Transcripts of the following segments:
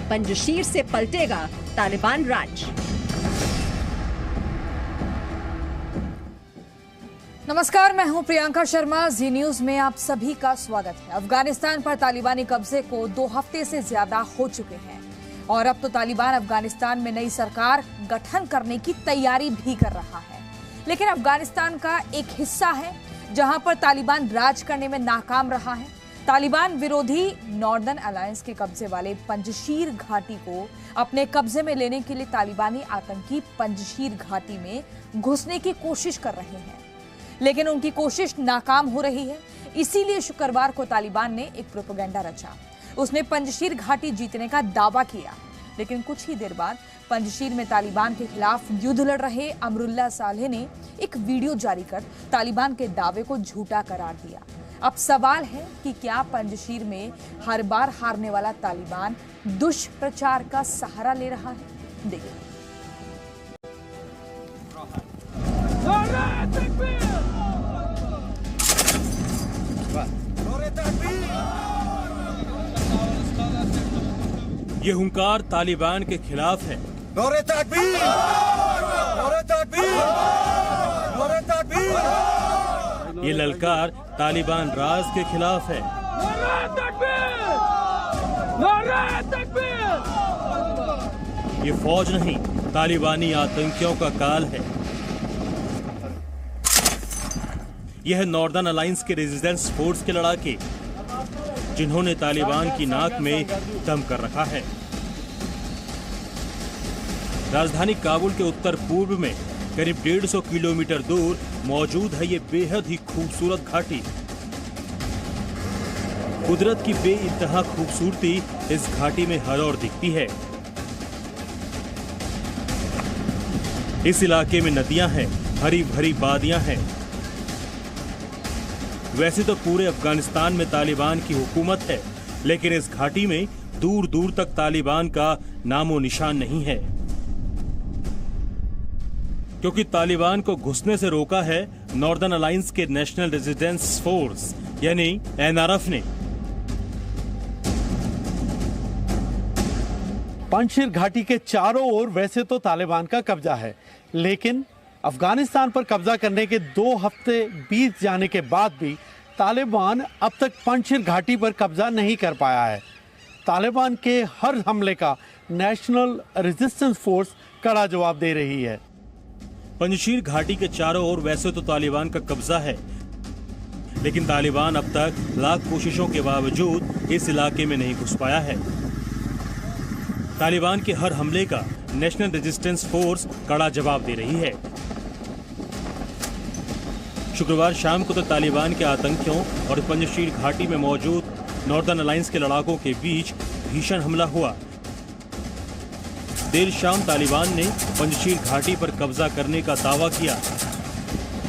पंजशीर से पलटेगा तालिबान राज। नमस्कार, मैं हूं प्रियंका शर्मा। जी न्यूज में आप सभी का स्वागत है। अफगानिस्तान पर तालिबानी कब्जे को 2 हफ्ते से ज्यादा हो चुके हैं और अब तो तालिबान अफगानिस्तान में नई सरकार गठन करने की तैयारी भी कर रहा है। लेकिन अफगानिस्तान का एक हिस्सा है जहां पर तालिबान राज करने में नाकाम रहा है। तालिबान विरोधी नॉर्दर्न अलायंस के कब्जे वाले पंजशीर घाटी को अपने कब्जे में लेने के लिए तालिबानी आतंकी पंजशीर घाटी में घुसने की कोशिश कर रहे हैं, लेकिन उनकी कोशिश नाकाम हो रही है। इसीलिए शुक्रवार को तालिबान ने एक प्रोपेगेंडा रचा। उसने पंजशीर घाटी जीतने का दावा किया, लेकिन कुछ ही देर बाद पंजशीर में तालिबान के खिलाफ युद्ध लड़ रहे अमरुल्लाह सालेह ने एक वीडियो जारी कर तालिबान के दावे को झूठा करार दिया। अब सवाल है कि क्या पंजशीर में हर बार हारने वाला तालिबान दुष्प्रचार का सहारा ले रहा है? देखिए। ये हुंकार तालिबान के खिलाफ है। नारे तकबीर! नारे तकबीर! नारे तकबीर! ये ललकार तालिबान राज के खिलाफ है। नारे तकबीर! नारे तकबीर! ये फौज नहीं, तालिबानी आतंकियों का काल है। यह नॉर्दर्न अलायंस के रेजिस्टेंस फोर्स के लड़ाके, जिन्होंने तालिबान की नाक में दम कर रखा है। राजधानी काबुल के उत्तर पूर्व में करीब 150 किलोमीटर दूर मौजूद है ये बेहद ही खूबसूरत घाटी। कुदरत की बेइंतहा खूबसूरती इस घाटी में हर ओर दिखती है। इस इलाके में नदियां हैं, हरी भरी वादियां हैं। वैसे तो पूरे अफगानिस्तान में तालिबान की हुकूमत है, लेकिन इस घाटी में दूर दूर तक तालिबान का नामो निशान नहीं है, क्योंकि तालिबान को घुसने से रोका है नॉर्दर्न अलायंस के नेशनल रेजिस्टेंस फोर्स यानी एनआरएफ ने। पंजशीर घाटी के चारों ओर वैसे तो तालिबान का कब्जा है, लेकिन अफगानिस्तान पर कब्जा करने के 2 हफ्ते बीत जाने के बाद भी तालिबान अब तक पंजशीर घाटी पर कब्जा नहीं कर पाया है। तालिबान के हर हमले का नेशनल रेजिस्टेंस फोर्स कड़ा जवाब दे रही है। पंजशीर घाटी के चारों ओर वैसे तो तालिबान का कब्जा है, लेकिन तालिबान अब तक लाख कोशिशों के बावजूद इस इलाके में नहीं घुस पाया है। तालिबान के हर हमले का नेशनल रेजिस्टेंस फोर्स कड़ा जवाब दे रही है। शुक्रवार शाम को तो तालिबान के आतंकियों और पंजशीर घाटी में मौजूद नॉर्दर्न अलायंस के लड़ाकों के बीच भीषण हमला हुआ। देर शाम तालिबान ने पंजशीर घाटी पर कब्जा करने का दावा किया।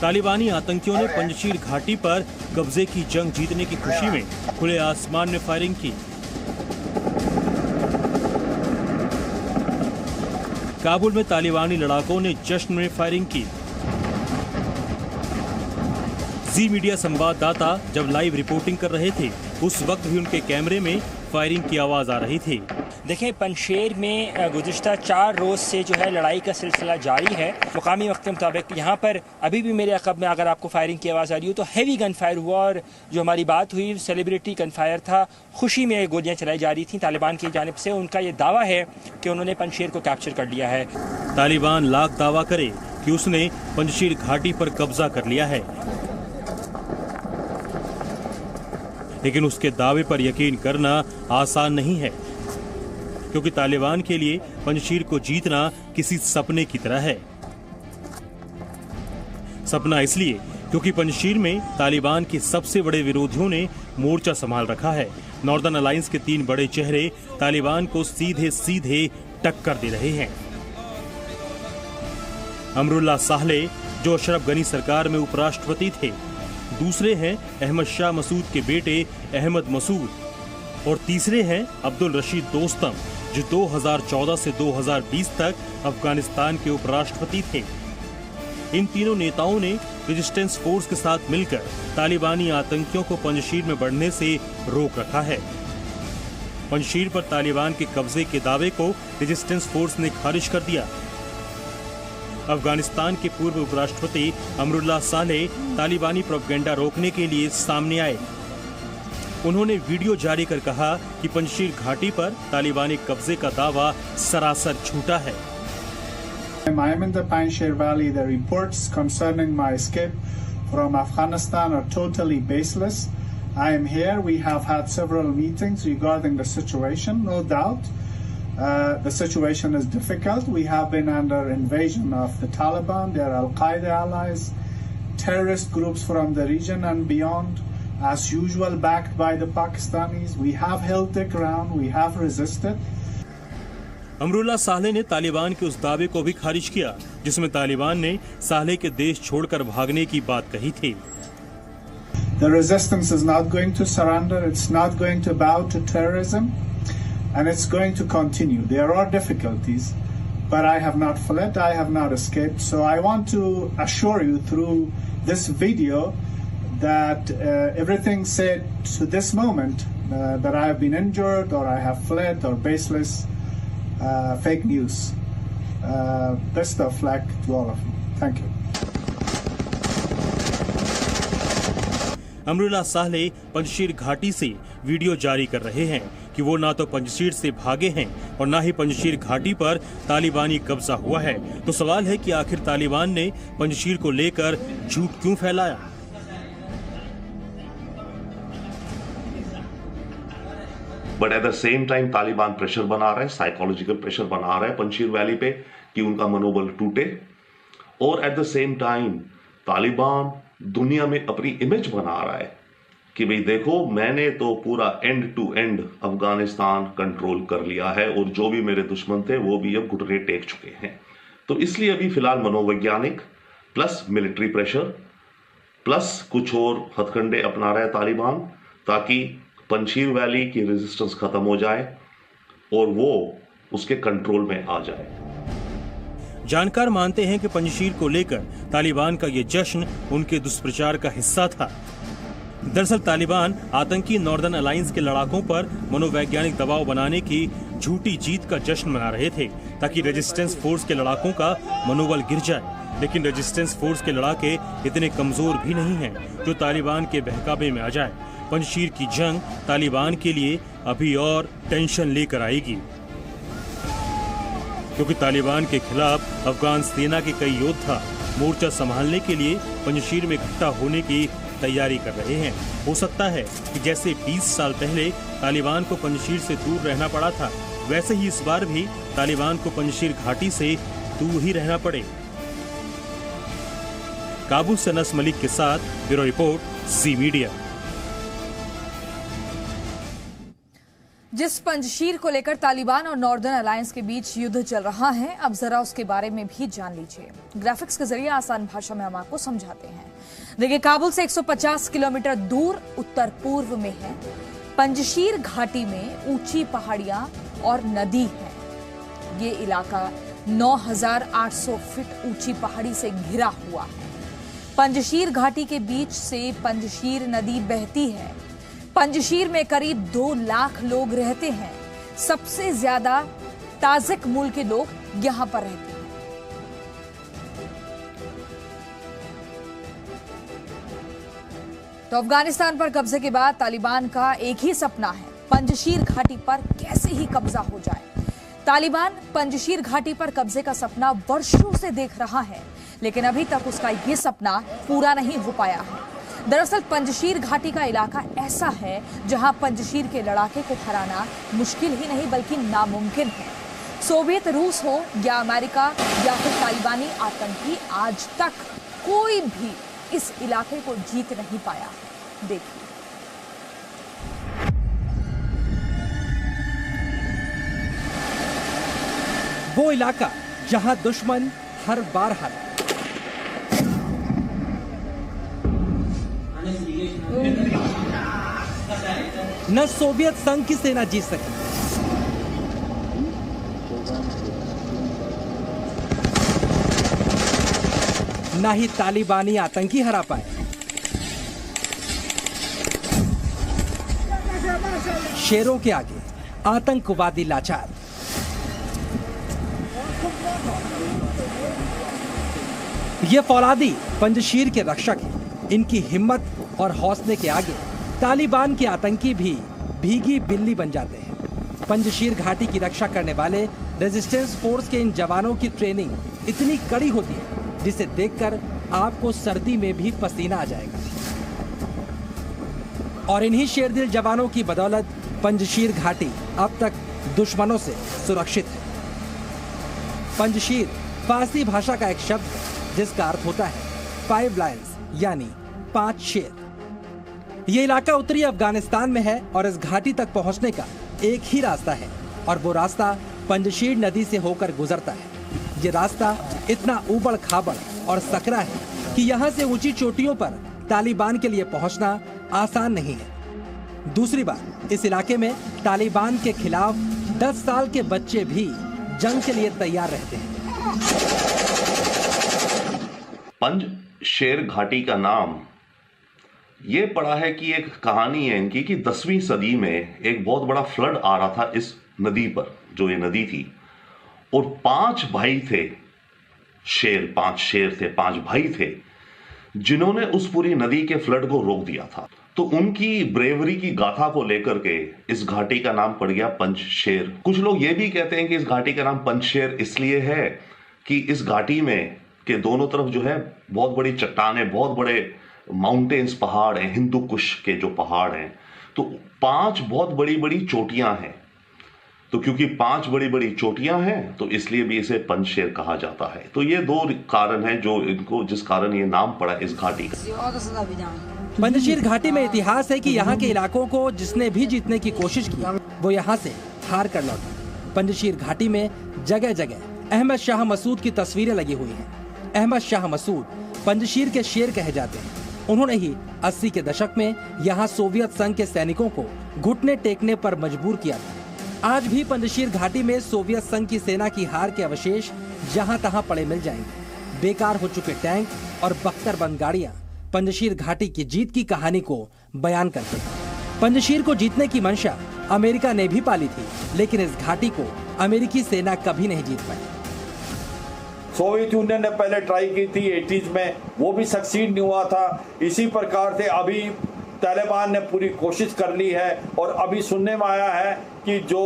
तालिबानी आतंकियों ने पंजशीर घाटी पर कब्जे की जंग जीतने की खुशी में खुले आसमान में फायरिंग की। काबुल में तालिबानी लड़ाकों ने जश्न में फायरिंग की। जी मीडिया संवाददाता जब लाइव रिपोर्टिंग कर रहे थे, उस वक्त भी उनके कैमरे में फायरिंग की आवाज आ रही थी। देखें, पंजशीर में गुज़िश्ता 4 रोज़ से जो है लड़ाई का सिलसिला जारी है। मुकामी वक्त के मुताबिक यहाँ पर अभी भी मेरे अक़ब में अगर आपको फायरिंग की आवाज़ आ रही हो तो हैवी गन फायर हुआ, और जो हमारी बात हुई सेलिब्रिटी गन फायर था, खुशी में गोलियाँ चलाई जा रही थी तालिबान की जानिब से। उनका ये दावा है कि उन्होंने पंजशीर को कैप्चर कर लिया है। तालिबान लाख दावा करे कि उसने पंजशीर घाटी पर कब्जा कर लिया है, लेकिन उसके दावे पर यकीन करना आसान नहीं है, क्योंकि तालिबान के लिए पंजशीर को जीतना किसी सपने की तरह है। सपना इसलिए क्योंकि पंजशीर में तालिबान के सबसे बड़े विरोधियों ने मोर्चा संभाल रखा है। नॉर्दर्न अलायंस के 3 बड़े चेहरे तालिबान को सीधे सीधे टक्कर दे रहे हैं। अमरुल्लाह सालेह, जो अशरफ गनी सरकार में उपराष्ट्रपति थे, दूसरे हैं अहमद शाह मसूद के बेटे अहमद मसूद, और तीसरे हैं अब्दुल रशीद दोस्तम, जो 2014 से 2020 तक अफगानिस्तान के उपराष्ट्रपति थे। इन तीनों नेताओं ने रेजिस्टेंस फोर्स के साथ मिलकर तालिबानी आतंकियों को पंजशीर में बढ़ने से रोक रखा है। पंजशीर पर तालिबान के कब्जे के दावे को रेजिस्टेंस फोर्स ने खारिज कर दिया। अफगानिस्तान के पूर्व उपराष्ट्रपति अमरुल्लाह सालेह तालिबानी प्रोपेगेंडा रोकने के लिए सामने आए। उन्होंने वीडियो जारी कर कहा कि पंजशीर घाटी पर तालिबानी कब्जे का दावा सरासर झूठा है। I am in the Panjshir Valley. The reports concerning my escape from Afghanistan are totally baseless. I am here. We have had several meetings regarding the situation. No doubt, the situation is difficult. We have been under invasion of the Taliban, their Al-Qaeda allies, terrorist groups from the region and beyond. As usual, backed by the Pakistanis. We have held the ground. We have resisted. Amrullah Saleh ने तालिबान के उस दावे को भी खारिज किया जिसमें तालिबान ने सालेह के देश छोड़कर भागने की बात कही थी। The resistance is not going to surrender. It's not going to bow to terrorism, and it's going to continue. There are difficulties, but I have not fled. I have not escaped. So I want to assure you through this video that everything said to this moment that I have been injured or I have fled or baseless. Fake news. Best of luck to all of you. Thank you. Amrullah Saleh Panjshir घाटी से video जारी कर रहे हैं कि वो ना तो पंजशीर से भागे हैं और ना ही पंजशीर घाटी पर तालिबानी कब्जा हुआ है। तो सवाल है कि आखिर तालिबान ने पंजशीर को लेकर झूठ क्यों फैलाया। But at the same time Taliban pressure बना रहा है, साइकोलॉजिकल प्रेशर बना रहा है पंजशीर वैली पे कि उनका मनोबल टूटे। और at the same time Taliban दुनिया में अपनी इमेज बना रहा है कि भाई देखो मैंने तो पूरा end to end Afghanistan control कर लिया है और जो भी मेरे दुश्मन थे वो भी अब घुटने टेक चुके हैं। तो इसलिए अभी फिलहाल मनोवैज्ञानिक प्लस मिलिट्री प्रेशर प्लस कुछ और हथकंडे अपना रहा है तालिबान ताकि पंजशीर वैली की रेजिस्टेंस खत्म हो जाए और वो उसके कंट्रोल में आ जाए। जानकार मानते हैं कि पंजशीर को लेकर तालिबान का ये जश्न उनके दुष्प्रचार का हिस्सा था। दरअसल तालिबान आतंकी नॉर्दर्न अलायंस के लड़ाकों पर मनोवैज्ञानिक दबाव बनाने की झूठी जीत का जश्न मना रहे थे ताकि रेजिस्टेंस फोर्स के लड़ाकों का मनोबल गिर जाए। लेकिन रेजिस्टेंस फोर्स के लड़ाके इतने कमजोर भी नहीं हैं जो तालिबान के बहकावे में आ जाए। पंजशीर की जंग तालिबान के लिए अभी और टेंशन लेकर आएगी क्योंकि तालिबान के खिलाफ अफगान सेना के कई योद्धा मोर्चा संभालने के लिए पंजशीर में इकट्ठा होने की तैयारी कर रहे हैं। हो सकता है कि जैसे 20 साल पहले तालिबान को पंजशीर से दूर रहना पड़ा था वैसे ही इस बार भी तालिबान को पंजशीर घाटी से दूर ही रहना पड़े। काबुल से अनस मलिक के साथ ब्यूरो रिपोर्ट ज़ी मीडिया। जिस पंजशीर को लेकर तालिबान और नॉर्दर्न अलायंस के बीच युद्ध चल रहा है, अब जरा उसके बारे में भी जान लीजिए। ग्राफिक्स के जरिए आसान भाषा में हम आपको समझाते हैं। देखिए, काबुल से 150 किलोमीटर दूर उत्तर पूर्व में है पंजशीर घाटी में ऊंची पहाड़ियां और नदी है। ये इलाका 9,800 फीट ऊंची पहाड़ी से घिरा हुआ है। पंजशीर घाटी के बीच से पंजशीर नदी बहती है। पंजशीर में करीब 2 लाख लोग रहते हैं। सबसे ज्यादा ताजिक मूल के लोग यहां पर रहते हैं। तो अफगानिस्तान पर कब्जे के बाद तालिबान का एक ही सपना है, पंजशीर घाटी पर कैसे ही कब्जा हो जाए। तालिबान पंजशीर घाटी पर कब्जे का सपना वर्षों से देख रहा है, लेकिन अभी तक उसका यह सपना पूरा नहीं हो पाया है। दरअसल पंजशीर घाटी का इलाका ऐसा है जहां पंजशीर के लड़ाके को हराना मुश्किल ही नहीं बल्कि नामुमकिन है। सोवियत रूस हो या अमेरिका या फिर तालिबानी आतंकी, आज तक कोई भी इस इलाके को जीत नहीं पाया। देखिए, वो इलाका जहां दुश्मन हर बार हारा। न सोवियत संघ की सेना जीत सकी, न ही तालिबानी आतंकी हरा पाए। शेरों के आगे आतंकवादी लाचार। ये फौलादी पंजशीर के रक्षक हैं। इनकी हिम्मत और हौसले के आगे तालिबान के आतंकी भी भीगी बिल्ली बन जाते हैं। पंजशीर घाटी की रक्षा करने वाले रेजिस्टेंस फोर्स के इन जवानों की ट्रेनिंग इतनी कड़ी होती है जिसे देखकर आपको सर्दी में भी पसीना आ जाएगा। और इन्हीं शेरदिल जवानों की बदौलत पंजशीर घाटी अब तक दुश्मनों से सुरक्षित है। पंजशीर फारसी भाषा का एक शब्द है जिसका अर्थ होता है 5 लायंस, यानी 5 शेर। ये इलाका उत्तरी अफगानिस्तान में है और इस घाटी तक पहुंचने का एक ही रास्ता है और वो रास्ता पंजशीर नदी से होकर गुजरता है। ये रास्ता इतना ऊबड़ खाबड़ और सकरा है कि यहाँ से ऊंची चोटियों पर तालिबान के लिए पहुंचना आसान नहीं है। दूसरी बात, इस इलाके में तालिबान के खिलाफ 10 साल के बच्चे भी जंग के लिए तैयार रहते हैं। पंजशेर घाटी का नाम ये पड़ा है कि एक कहानी है इनकी कि 10वीं सदी में एक बहुत बड़ा फ्लड आ रहा था इस नदी पर, जो ये नदी थी, और 5 भाई थे शेर, 5 शेर थे, 5 भाई थे जिन्होंने उस पूरी नदी के फ्लड को रोक दिया था। तो उनकी ब्रेवरी की गाथा को लेकर के इस घाटी का नाम पड़ गया पंजशेर। कुछ लोग ये भी कहते हैं कि इस घाटी का नाम पंजशेर इसलिए है कि इस घाटी में के दोनों तरफ जो है बहुत बड़ी चट्टानें, बहुत बड़े माउंटेन्स, पहाड़ हैं, हिंदू कुश के जो पहाड़ हैं, तो 5 बहुत बड़ी बड़ी चोटियां हैं। तो क्योंकि 5 बड़ी बड़ी चोटियां हैं तो इसलिए भी इसे पंजशेर कहा जाता है। तो ये 2 कारण हैं जो इनको, जिस कारण ये नाम पड़ा इस घाटी का। पंजशीर घाटी में इतिहास है कि यहाँ के इलाकों को जिसने भी जीतने की कोशिश की वो यहाँ से हार कर लौटा। पंजशीर घाटी में जगह जगह अहमद शाह मसूद की तस्वीरें लगी हुई हैं। अहमद शाह मसूद पंजशीर के शेर कहे जाते हैं। उन्होंने ही 80 के दशक में यहाँ सोवियत संघ के सैनिकों को घुटने टेकने पर मजबूर किया था। आज भी पंजशीर घाटी में सोवियत संघ की सेना की हार के अवशेष जहाँ तहाँ पड़े मिल जाएंगे। बेकार हो चुके टैंक और बख्तरबंद गाड़ियाँ पंजशीर घाटी की जीत की कहानी को बयान करते हैं। पंजशीर को जीतने की मंशा अमेरिका ने भी पाली थी, लेकिन इस घाटी को अमेरिकी सेना कभी नहीं जीत पाई। सोवियत यूनियन ने पहले ट्राई की थी 80s में, वो भी सक्सीड नहीं हुआ था। इसी प्रकार से अभी तालिबान ने पूरी कोशिश कर ली है और अभी सुनने में आया है कि जो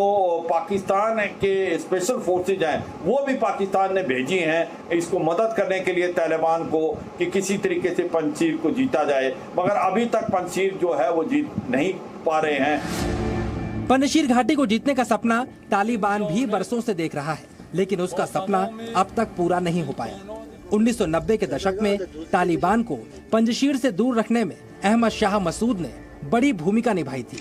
पाकिस्तान के स्पेशल फोर्सेज हैं वो भी पाकिस्तान ने भेजी हैं इसको मदद करने के लिए तालिबान को, कि किसी तरीके से पंजशीर को जीता जाए, मगर अभी तक पंजशीर जो है वो जीत नहीं पा रहे हैं। पंजशीर घाटी को जीतने का सपना तालिबान भी बरसों से देख रहा है, लेकिन उसका सपना अब तक पूरा नहीं हो पाया। 1990 के दशक में तालिबान को पंजशीर से दूर रखने में अहमद शाह मसूद ने बड़ी भूमिका निभाई थी।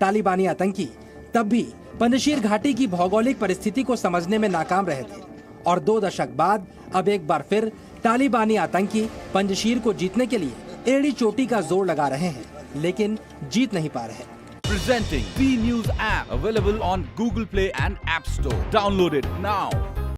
तालिबानी आतंकी तब भी पंजशीर घाटी की भौगोलिक परिस्थिति को समझने में नाकाम रहे थे और 2 दशक बाद अब एक बार फिर तालिबानी आतंकी पंजशीर को जीतने के लिए एड़ी चोटी का जोर लगा रहे हैं, लेकिन जीत नहीं पा रहे। Presenting B News app, available on Google Play and App Store. Download it now.